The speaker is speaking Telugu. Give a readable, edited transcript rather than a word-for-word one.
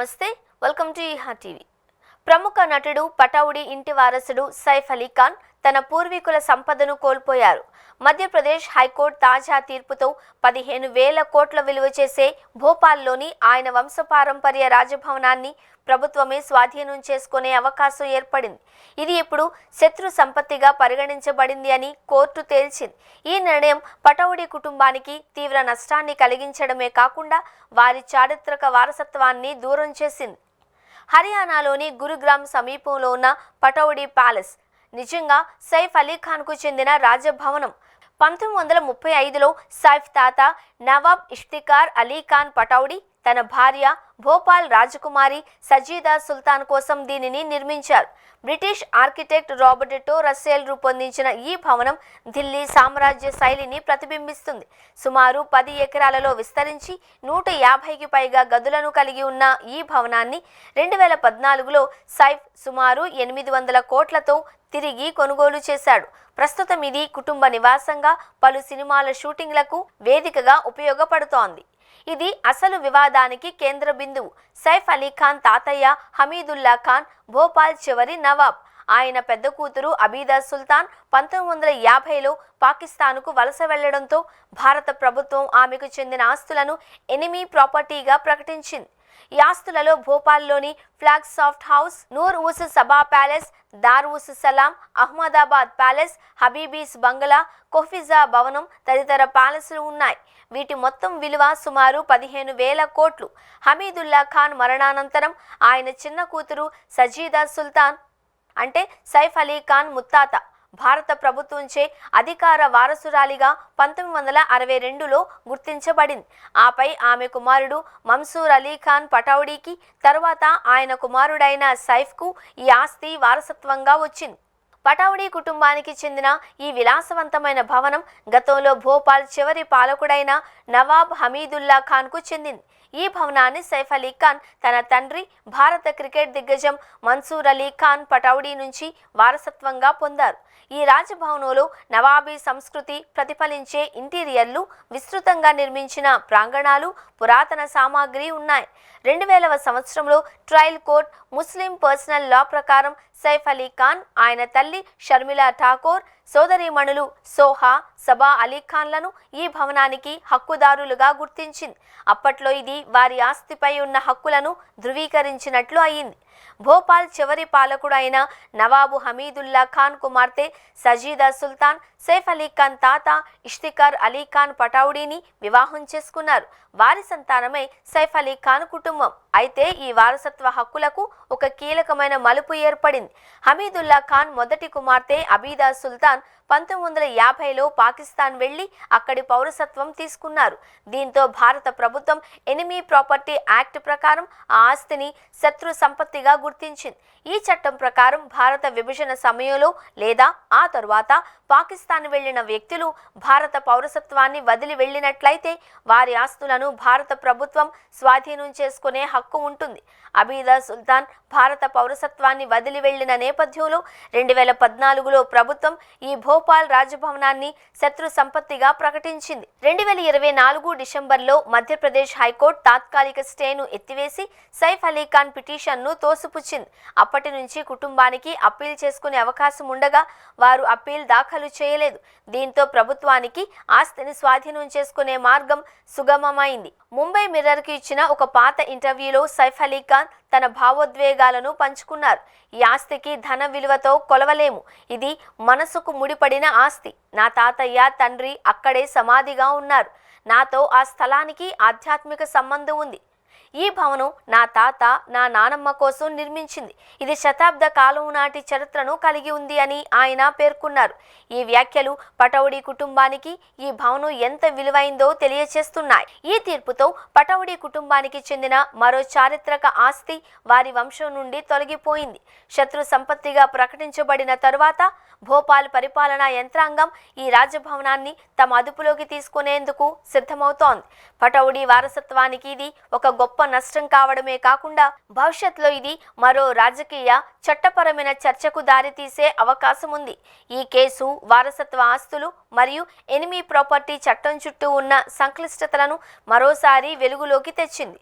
నమస్తే వెల్కమ్ టు ఈహా టీవీ. ప్రముఖ నటుడు పటౌడి ఇంటి వారసుడు సైఫ్ అలీ ఖాన్ తన పూర్వీకుల సంపదను కోల్పోయారు. మధ్యప్రదేశ్ హైకోర్టు తాజా తీర్పుతో 15,000 కోట్ల విలువ చేసే భోపాల్లోని ఆయన వంశపారంపర్య రాజభవనాన్ని ప్రభుత్వమే స్వాధీనం చేసుకునే అవకాశం ఏర్పడింది. ఇది ఇప్పుడు శత్రు సంపత్తిగా పరిగణించబడింది అని కోర్టు తేల్చింది. ఈ నిర్ణయం పటౌడి కుటుంబానికి తీవ్ర నష్టాన్ని కలిగించడమే కాకుండా వారి చారిత్రక వారసత్వాన్ని దూరం చేసింది. హర్యానాలోని గురుగ్రామ్ సమీపంలో ఉన్న పటౌడి ప్యాలెస్ నిజంగా సైఫ్ అలీ ఖాన్కు చెందిన రాజభవనం. 1935లో సైఫ్ తాత నవాబ్ ఇఫ్తిఖార్ అలీ ఖాన్ పటౌడి తన భార్య భోపాల్ రాజకుమారి సజీదా సుల్తాన్ కోసం దీనిని నిర్మించారు. బ్రిటిష్ ఆర్కిటెక్ట్ రాబర్టో రస్సెల్ రూపొందించిన ఈ భవనం ఢిల్లీ సామ్రాజ్య శైలిని ప్రతిబింబిస్తుంది. సుమారు 10 ఎకరాలలో విస్తరించి 150కి పైగా గదులను కలిగి ఉన్న ఈ భవనాన్ని 2014లో సైఫ్ సుమారు 800 కోట్లతో తిరిగి కొనుగోలు చేశాడు. ప్రస్తుతం ఇది కుటుంబ నివాసంగా పలు సినిమాల షూటింగ్లకు వేదికగా ఉపయోగపడుతోంది. ఇది అసలు వివాదానికి కేంద్ర బిందువు. సైఫ్ అలీ ఖాన్ తాతయ్య హమీదుల్లా ఖాన్ భోపాల్ చివరి నవాబ్. ఆయన పెద్ద కూతురు అబీదా సుల్తాన్ 1950లో పాకిస్తాన్కు వలస వెళ్లడంతో భారత ప్రభుత్వం ఆమెకు చెందిన ఆస్తులను ఎనిమీ ప్రాపర్టీగా ప్రకటించింది. ఈ ఆస్తులలో భోపాల్లోని ఫ్లాగ్ సాఫ్ట్ హౌస్, నూర్ ఉస్ సభా ప్యాలెస్, దార్ ఉస్ సలాం, అహ్మదాబాద్ ప్యాలెస్, హబీబీస్ బంగ్లా, కోఫిజా భవనం తదితర ప్యాలెస్లు ఉన్నాయి. వీటి మొత్తం విలువ సుమారు 15,000 కోట్లు. హమీదుల్లా ఖాన్ మరణానంతరం ఆయన చిన్న కూతురు సజీదా సుల్తాన్ అంటే సైఫ్ అలీ ఖాన్ ముత్తాత భారత ప్రభుత్వంచే అధికార వారసురాలిగా 1962లో గుర్తించబడింది. ఆపై ఆమె కుమారుడు మన్సూర్ అలీ ఖాన్ పటౌడీకి, తరువాత ఆయన కుమారుడైన సైఫ్కు ఈ ఆస్తి వారసత్వంగా వచ్చింది. పటౌడి కుటుంబానికి చెందిన ఈ విలాసవంతమైన భవనం గతంలో భోపాల్ చివరి పాలకుడైన నవాబ్ హమీదుల్లా ఖాన్కు చెందింది. ఈ భవనాన్ని సైఫ్ అలీ ఖాన్ తన తండ్రి భారత క్రికెట్ దిగ్గజం మన్సూర్ అలీ ఖాన్ పటౌడి నుంచి వారసత్వంగా పొందారు. ఈ రాజభవనంలో నవాబీ సంస్కృతి ప్రతిఫలించే ఇంటీరియర్లు, విస్తృతంగా నిర్మించిన ప్రాంగణాలు, పురాతన సామాగ్రి ఉన్నాయి. 2000వ సంవత్సరంలో ట్రయల్ కోర్ట్ ముస్లిం పర్సనల్ లా ప్రకారం సైఫ్ అలీ ఖాన్, ఆయన తల్లి షర్మిలా ఠాకూర్, సోదరీమణులు సోహా, సబా అలీ ఖాన్లను ఈ భవనానికి హక్కుదారులుగా గుర్తించింది. అప్పట్లో ఇది వారి ఆస్తిపై ఉన్న హక్కులను ధృవీకరించినట్లు అయింది. భోపాల్ చివరి పాలకుడు అయిన నవాబు హమీదుల్లా ఖాన్ కుమార్తె సజీదా సుల్తాన్ సైఫ్ అలీ ఖాన్ తాత ఇఫ్తిఖార్ అలీ ఖాన్ పటౌడీని వివాహం చేసుకున్నారు. వారి సంతానమే సైఫ్ అలీ ఖాన్ కుటుంబం. అయితే ఈ వారసత్వ హక్కులకు ఒక కీలకమైన మలుపు ఏర్పడింది. హమీదుల్లా ఖాన్ మొదటి కుమార్తె అబీదా సుల్తాన్ 1950లో పాకిస్తాన్ వెళ్లి అక్కడి పౌరసత్వం తీసుకున్నారు. దీంతో భారత ప్రభుత్వం ఎనిమీ ప్రాపర్టీ యాక్ట్ ప్రకారం ఆ ఆస్తిని శత్రు సంపత్తిగా గుర్తించింది. ఈ చట్టం ప్రకారం భారత విభజన సమయంలో లేదా ఆ తరువాత పాకిస్తాన్ వెళ్లిన వ్యక్తులు భారత పౌరసత్వాన్ని వదిలి వెళ్లినట్లయితే వారి ఆస్తులను భారత ప్రభుత్వం స్వాధీనం చేసుకునే హక్కు ఉంటుంది. అబీదా సుల్తాన్ భారత పౌరసత్వాన్ని వదిలి వెళ్లిన నేపథ్యంలో 2014లో ప్రభుత్వం ఈ భోపాల్ రాజభవనాన్ని శత్రు సంపత్తిగా ప్రకటించింది. 2024 డిసెంబర్లో మధ్యప్రదేశ్ హైకోర్టు తాత్కాలిక స్టేను ఎత్తివేసి సైఫ్ అలీ ఖాన్ పిటిషన్ను తోసిపుచ్చింది. అప్పటి నుంచి కుటుంబానికి అప్పీల్ చేసుకునే అవకాశం ఉండగా వారు అప్పీల్ దాఖలు చేయలేదు. దీంతో ప్రభుత్వానికి ఆస్తిని స్వాధీనం చేసుకునే మార్గం సుగమమైంది. ముంబై మిర్రర్కి ఇచ్చిన ఒక పాత ఇంటర్వ్యూలో సైఫ్ అలీ ఖాన్ తన భావోద్వేగాలను పంచుకున్నారు. ఈ ఆస్తికి ధన విలువతో కొలవలేము. ఇది మనసుకు ముడిపడిన ఆస్తి. నా తాతయ్య, తండ్రి అక్కడే సమాధిగా ఉన్నారు. నాతో ఆ స్థలానికి ఆధ్యాత్మిక సంబంధం ఉంది. ఈ భవనం నా తాత, నా నానమ్మ కోసం నిర్మించింది. ఇది శతాబ్ద కాలం నాటి చరిత్రను కలిగి ఉంది అని ఆయన పేర్కొన్నారు. ఈ వ్యాఖ్యలు పటౌడి కుటుంబానికి ఈ భవనం ఎంత విలువైందో తెలియచేస్తున్నాయి. ఈ తీర్పుతో పటౌడి కుటుంబానికి చెందిన మరో చారిత్రక ఆస్తి వారి వంశం నుండి తొలగిపోయింది. శత్రు సంపత్తిగా ప్రకటించబడిన తరువాత భోపాల్ పరిపాలనా యంత్రాంగం ఈ రాజభవనాన్ని తమ అదుపులోకి తీసుకునేందుకు సిద్ధమవుతోంది. పటౌడి వారసత్వానికి ఇది ఒక గొప్ప నష్టం కావడమే కాకుండా భవిష్యత్తులో ఇది మరో రాజకీయ, చట్టపరమైన చర్చకు దారితీసే అవకాశం ఉంది. ఈ కేసు వారసత్వ ఆస్తులు మరియు ఎనిమీ ప్రాపర్టీ చట్టం చుట్టూ ఉన్న సంక్లిష్టతలను మరోసారి వెలుగులోకి తెచ్చింది.